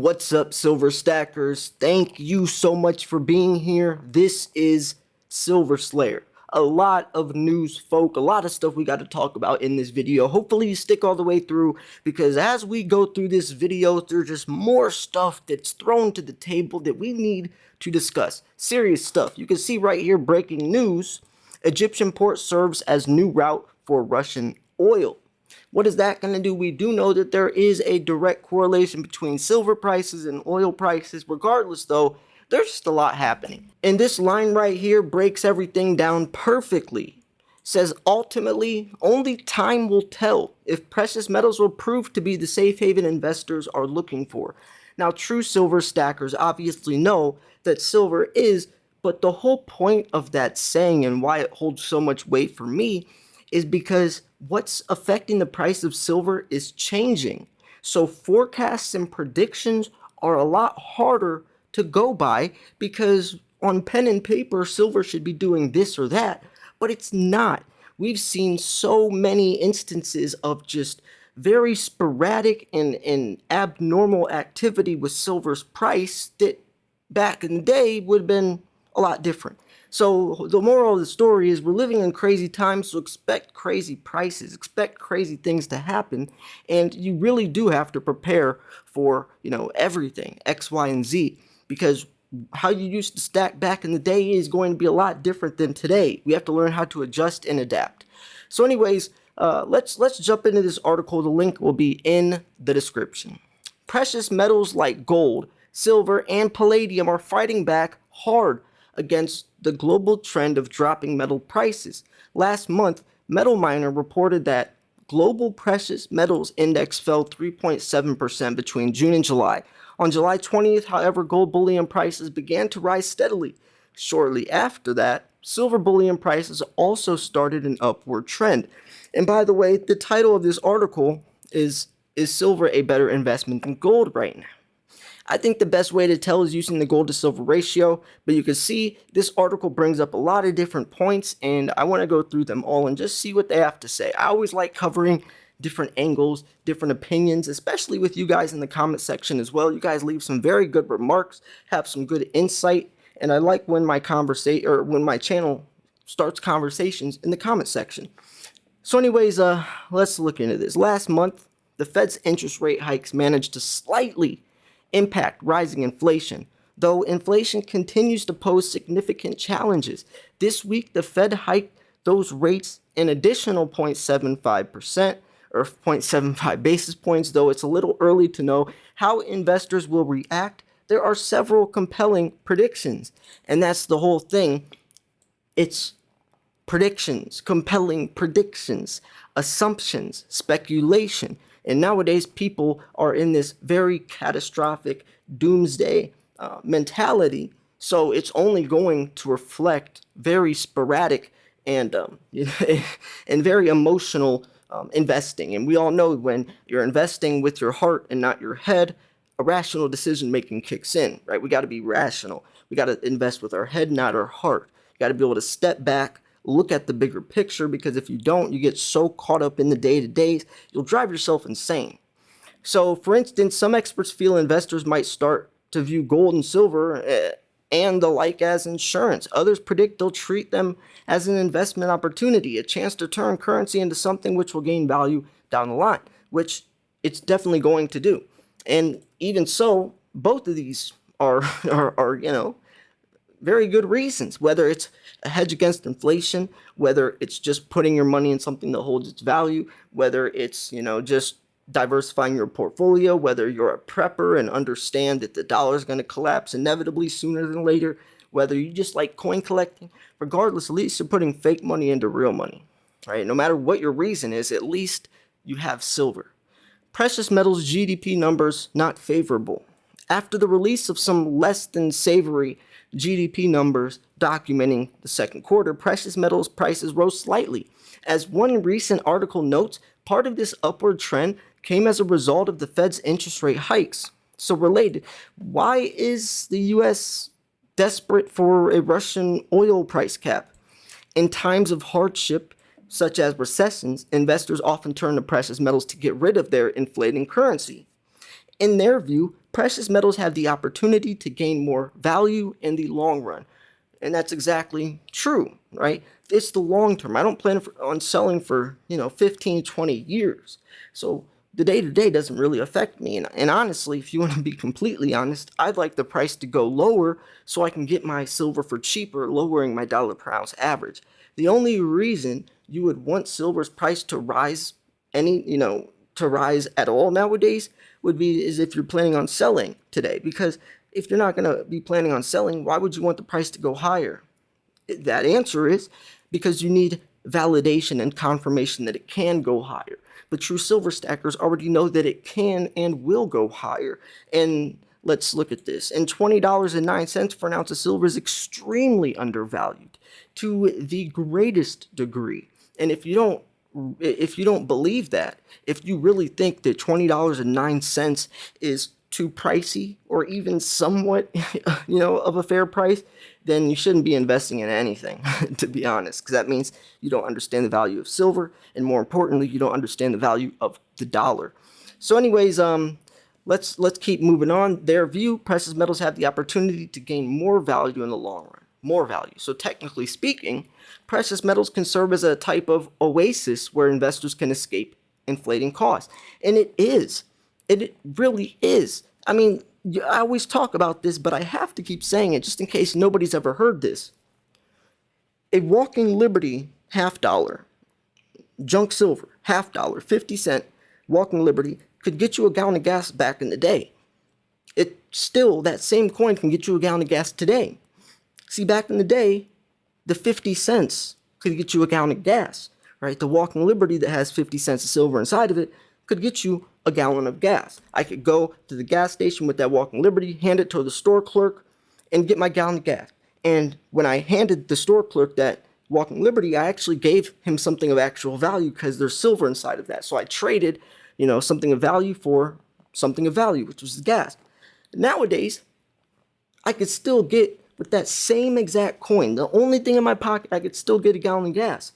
What's up, Silver Stackers? Thank you so much for being here. This is Silver Slayer. A lot of news, folk, a lot of stuff we got to talk about in this video. Hopefully you stick all the way through, because as we go through this video, there's just more stuff that's thrown to the table that we need to discuss. Serious stuff. You can see right here, breaking news. Egyptian port serves as new route for Russian oil. What is that going to do? We do know that there is a direct correlation between silver prices and oil prices. Regardless, though, there's just a lot happening. And this line right here breaks everything down perfectly. Says, ultimately, only time will tell if precious metals will prove to be the safe haven investors are looking for. Now, true silver stackers obviously know that silver is, but the whole point of that saying and why it holds so much weight for me is because what's affecting the price of silver is changing. So forecasts and predictions are a lot harder to go by, because on pen and paper, silver should be doing this or that, but it's not. We've seen so many instances of just very sporadic and abnormal activity with silver's price that back in the day would have been a lot different. So the moral of the story is we're living in crazy times, so expect crazy prices, expect crazy things to happen, and you really do have to prepare for, everything, X, Y, and Z, because how you used to stack back in the day is going to be a lot different than today. We have to learn how to adjust and adapt. So anyways, let's jump into this article. The link will be in the description. Precious metals like gold, silver, and palladium are fighting back hard against the global trend of dropping metal prices. Last month, Metal Miner reported that global precious metals index fell 3.7% between June and July. On July 20th, however, gold bullion prices began to rise steadily. Shortly after that, silver bullion prices also started an upward trend. And by the way, the title of this article is silver a better investment than gold right now? I think the best way to tell is using the gold to silver ratio, but you can see this article brings up a lot of different points, and I want to go through them all and just see what they have to say. I always like covering different angles, different opinions, especially with you guys in the comment section as well. You guys leave some very good remarks, have some good insight, and I like when my channel starts conversations in the comment section. So anyways, let's look into this. Last month, the Fed's interest rate hikes managed to slightly impact rising inflation, though inflation continues to pose significant challenges. This week, the Fed hiked those rates an additional 0.75% or 0.75 basis points, though it's a little early to know how investors will react. There are several compelling predictions, and that's the whole thing. It's predictions, compelling predictions, assumptions, speculation. And nowadays, people are in this very catastrophic doomsday mentality. So it's only going to reflect very sporadic and and very emotional investing. And we all know when you're investing with your heart and not your head, a rational decision making kicks in, right? We got to be rational. We got to invest with our head, not our heart. You got to be able to step back, look at the bigger picture, because if you don't, you get so caught up in the day-to-days, you'll drive yourself insane. So, for instance, some experts feel investors might start to view gold and silver and the like as insurance. Others predict they'll treat them as an investment opportunity, a chance to turn currency into something which will gain value down the line, which it's definitely going to do. And even so, both of these are very good reasons, whether it's a hedge against inflation, whether it's just putting your money in something that holds its value, whether it's, just diversifying your portfolio, whether you're a prepper and understand that the dollar is going to collapse inevitably sooner than later, whether you just like coin collecting. Regardless, at least you're putting fake money into real money, right? No matter what your reason is, at least you have silver. Precious metals GDP numbers not favorable. After the release of some less than savory GDP numbers documenting the second quarter, precious metals prices rose slightly. As one recent article notes, part of this upward trend came as a result of the Fed's interest rate hikes. So related, why is the U.S. desperate for a Russian oil price cap? In times of hardship, such as recessions, investors often turn to precious metals to get rid of their inflating currency. In their view, precious metals have the opportunity to gain more value in the long run. And that's exactly true, right? It's the long term. I don't plan on selling for, 15, 20 years. So the day to day doesn't really affect me. And honestly, if you want to be completely honest, I'd like the price to go lower so I can get my silver for cheaper, lowering my dollar per ounce average. The only reason you would want silver's price to rise to rise at all nowadays would be is if you're planning on selling today. Because if you're not going to be planning on selling, why would you want the price to go higher? That answer is because you need validation and confirmation that it can go higher. But true silver stackers already know that it can and will go higher. And let's look at this. And $20.09 for an ounce of silver is extremely undervalued to the greatest degree. And if you don't believe that, if you really think that $20.09 is too pricey or even somewhat, of a fair price, then you shouldn't be investing in anything, to be honest, because that means you don't understand the value of silver, and more importantly, you don't understand the value of the dollar. So anyways, let's keep moving on. Their view, precious metals have the opportunity to gain more value in the long run. More value. So technically speaking, precious metals can serve as a type of oasis where investors can escape inflating costs. And it is. It really is. I mean, I always talk about this, but I have to keep saying it just in case nobody's ever heard this. A walking Liberty $0.50, junk silver, $0.50, 50-cent walking Liberty could get you a gallon of gas back in the day. It still, that same coin can get you a gallon of gas today. See, back in the day, the 50 cents could get you a gallon of gas, right? The walking Liberty that has 50 cents of silver inside of it could get you a gallon of gas. I could go to the gas station with that walking Liberty, hand it to the store clerk, and get my gallon of gas. And when I handed the store clerk that walking Liberty, I actually gave him something of actual value because there's silver inside of that. So I traded, something of value for something of value, which was the gas. Nowadays, I could still get, with that same exact coin, the only thing in my pocket, I could still get a gallon of gas.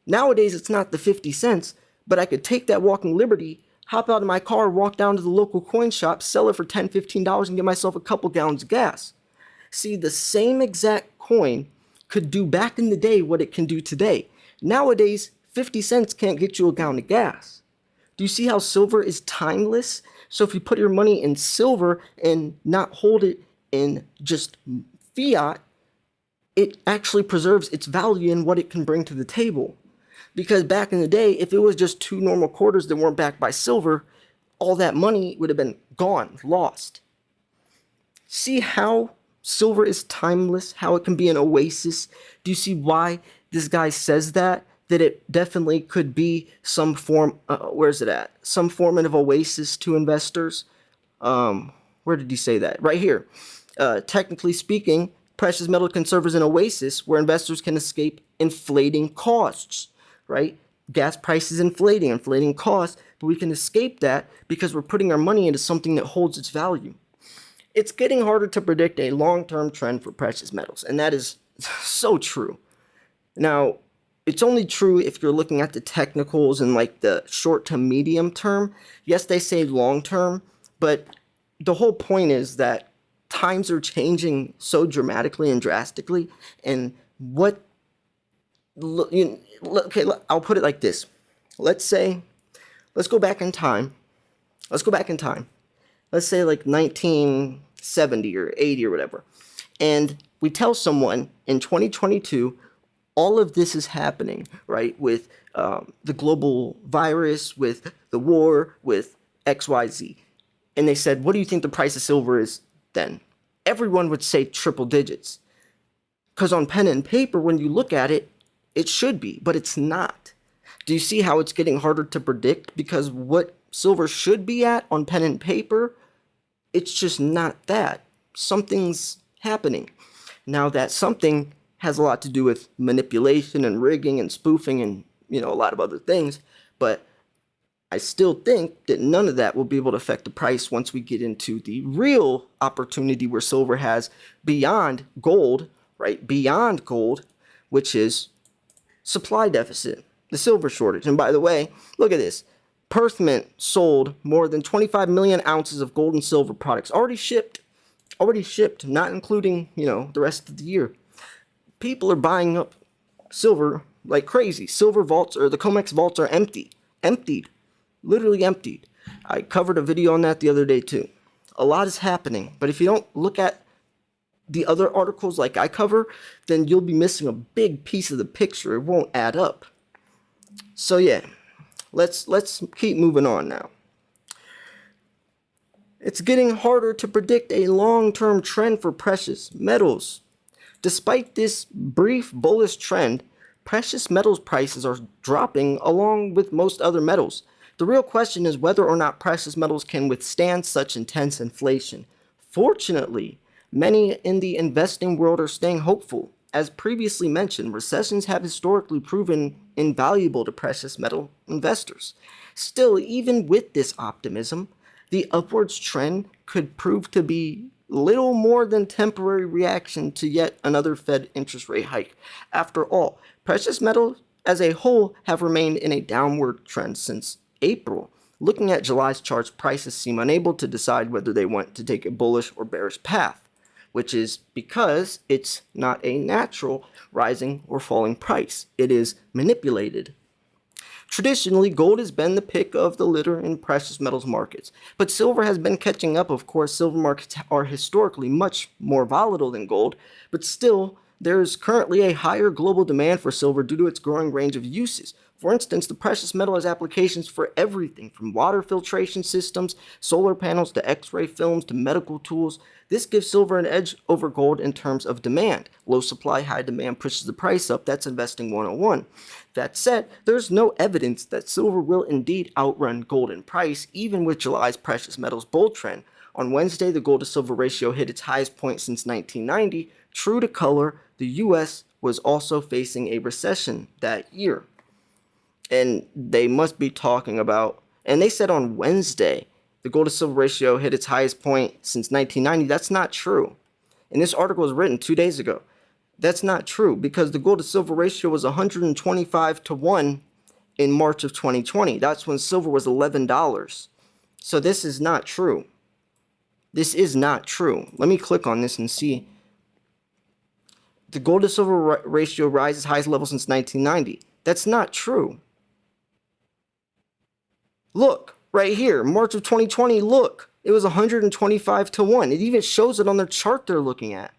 Nowadays, it's not the 50 cents, but I could take that walking Liberty, hop out of my car, walk down to the local coin shop, sell it for $10, $15, and get myself a couple gallons of gas. See, the same exact coin could do back in the day what it can do today. Nowadays, 50 cents can't get you a gallon of gas. Do you see how silver is timeless? So if you put your money in silver and not hold it in just fiat, it actually preserves its value and what it can bring to the table. Because back in the day, if it was just two normal quarters that weren't backed by silver, all that money would have been gone, lost. See how silver is timeless, how it can be an oasis? Do you see why this guy says that? That it definitely could be some form, where's it at? Some form of oasis to investors. Where did he say that? Right here. Technically speaking, precious metal can serve as an oasis where investors can escape inflating costs, right? Gas prices inflating costs, but we can escape that because we're putting our money into something that holds its value. It's getting harder to predict a long-term trend for precious metals, and that is so true. Now, it's only true if you're looking at the technicals and like the short to medium term. Yes, they say long term, but the whole point is that times are changing so dramatically and drastically. And I'll put it like this. Let's go back in time. Let's say like 1970 or 80 or whatever. And we tell someone in 2022, all of this is happening, right? With the global virus, with the war, with XYZ. And they said, what do you think the price of silver is then? Everyone would say triple digits. Because on pen and paper, when you look at it, it should be, but it's not. Do you see how it's getting harder to predict? Because what silver should be at on pen and paper, it's just not that. Something's happening. Now that something has a lot to do with manipulation and rigging and spoofing and, a lot of other things, but I still think that none of that will be able to affect the price once we get into the real opportunity where silver has beyond gold, right? Beyond gold, which is supply deficit, the silver shortage. And by the way, look at this. Perth sold more than 25 million ounces of gold and silver products already shipped, not including, the rest of the year. People are buying up silver like crazy. Silver vaults, or the COMEX vaults, are emptied, literally emptied. I covered a video on that the other day too. A lot is happening, but if you don't look at the other articles like I cover, then you'll be missing a big piece of the picture. It won't add up. So yeah, let's keep moving on now. It's getting harder to predict a long-term trend for precious metals. Despite this brief bullish trend, precious metals prices are dropping along with most other metals. The real question is whether or not precious metals can withstand such intense inflation. Fortunately, many in the investing world are staying hopeful. As previously mentioned, recessions have historically proven invaluable to precious metal investors. Still, even with this optimism, the upwards trend could prove to be little more than temporary reaction to yet another Fed interest rate hike. After all, precious metals as a whole have remained in a downward trend since April. Looking at July's charts, prices seem unable to decide whether they want to take a bullish or bearish path, which is because it's not a natural rising or falling price. It is manipulated. Traditionally, gold has been the pick of the litter in precious metals markets, but silver has been catching up. Of course, silver markets are historically much more volatile than gold, but still, there is currently a higher global demand for silver due to its growing range of uses. For instance, the precious metal has applications for everything from water filtration systems, solar panels, to X-ray films, to medical tools. This gives silver an edge over gold in terms of demand. Low supply, high demand pushes the price up. That's investing 101. That said, there's no evidence that silver will indeed outrun gold in price, even with July's precious metals bull trend. On Wednesday, the gold to silver ratio hit its highest point since 1990. True to color, the US was also facing a recession that year. And they must be talking about, and they said on Wednesday, the gold to silver ratio hit its highest point since 1990. That's not true. And this article was written 2 days ago. That's not true, because the gold to silver ratio was 125 to 1 in March of 2020. That's when silver was $11. So this is not true. This is not true. Let me click on this and see. The gold to silver ratio rises highest level since 1990. That's not true. Look, right here, March of 2020, look. It was 125 to 1. It even shows it on the chart they're looking at.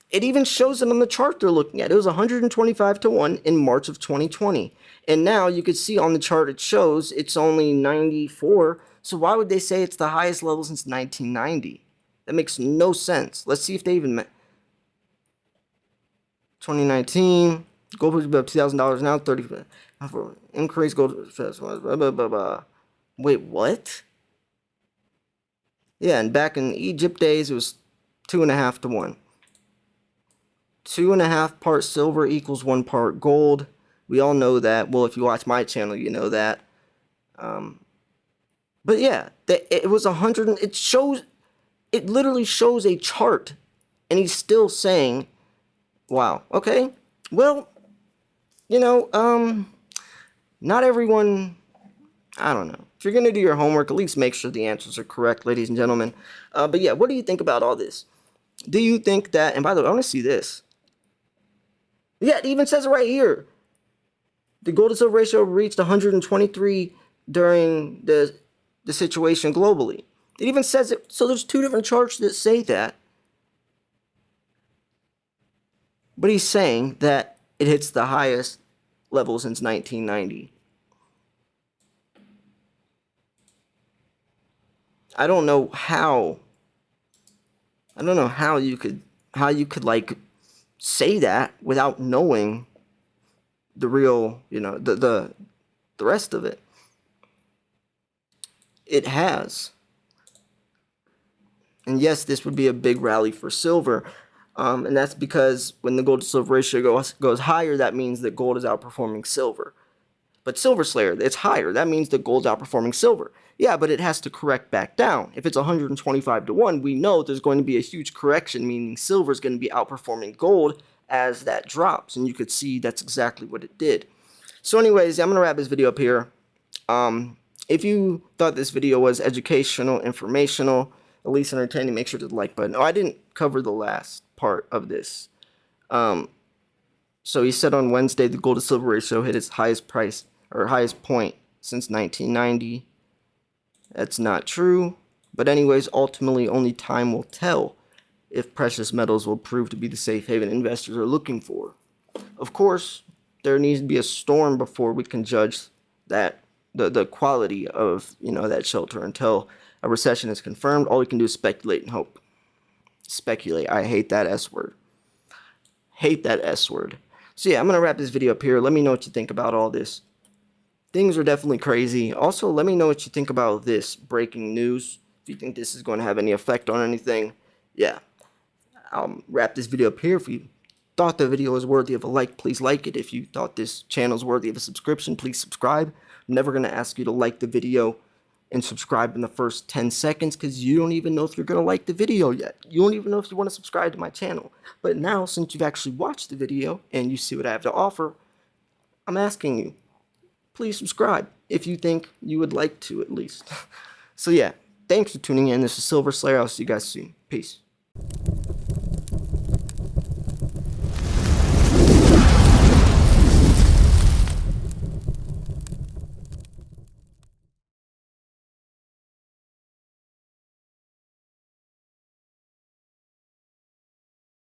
It even shows it on the chart they're looking at. It was 125 to 1 in March of 2020. And now you can see on the chart it shows it's only 94. So why would they say it's the highest level since 1990? That makes no sense. Let's see if they even 2019, gold was about $2,000 now, 30 increase gold. Wait, what? Yeah, and back in Egypt days, it was 2.5 to 1. 2.5 parts silver equals 1 part gold. We all know that. Well, if you watch my channel, you know that. But yeah, it was 100. It literally shows a chart, and he's still saying, wow, okay, well, not everyone, I don't know. If you're going to do your homework, at least make sure the answers are correct, ladies and gentlemen. But yeah, what do you think about all this? Do you think that, and by the way, I want to see this. Yeah, it even says it right here. The gold to silver ratio reached 123 during the situation globally. It even says it. So there's 2 different charts that say that. But he's saying that it hits the highest level since 1990. I don't know how you could like say that without knowing the real, the rest of it. It has. And yes, this would be a big rally for silver. And that's because when the gold to silver ratio goes higher, that means that gold is outperforming silver. But Silver Slayer, it's higher. That means that gold's outperforming silver. Yeah, but it has to correct back down. If it's 125 to 1, we know there's going to be a huge correction, meaning silver is going to be outperforming gold as that drops. And you could see that's exactly what it did. So anyways, I'm going to wrap this video up here. If you thought this video was educational, informational, at least entertaining, make sure to hit the like button. Oh, I didn't cover the last part of this. So he said on Wednesday the gold to silver ratio hit its highest price or highest point since 1990. That's not true. But anyways, ultimately only time will tell if precious metals will prove to be the safe haven investors are looking for. Of course, there needs to be a storm before we can judge that the quality of, that shelter. Until a recession is confirmed, all we can do is speculate and hope. Speculate. I hate that S word. Hate that S word. So yeah, I'm going to wrap this video up here. Let me know what you think about all this. Things are definitely crazy. Also, let me know what you think about this breaking news. If you think this is going to have any effect on anything. Yeah. I'll wrap this video up here. If you thought the video was worthy of a like, please like it. If you thought this channel is worthy of a subscription, please subscribe. I'm never going to ask you to like the video and subscribe in the first 10 seconds because you don't even know if you're going to like the video yet. You don't even know if you want to subscribe to my channel. But now, since you've actually watched the video and you see what I have to offer, I'm asking you, please subscribe if you think you would like to at least. So yeah, thanks for tuning in. This is Silver Slayer. I'll see you guys soon. Peace.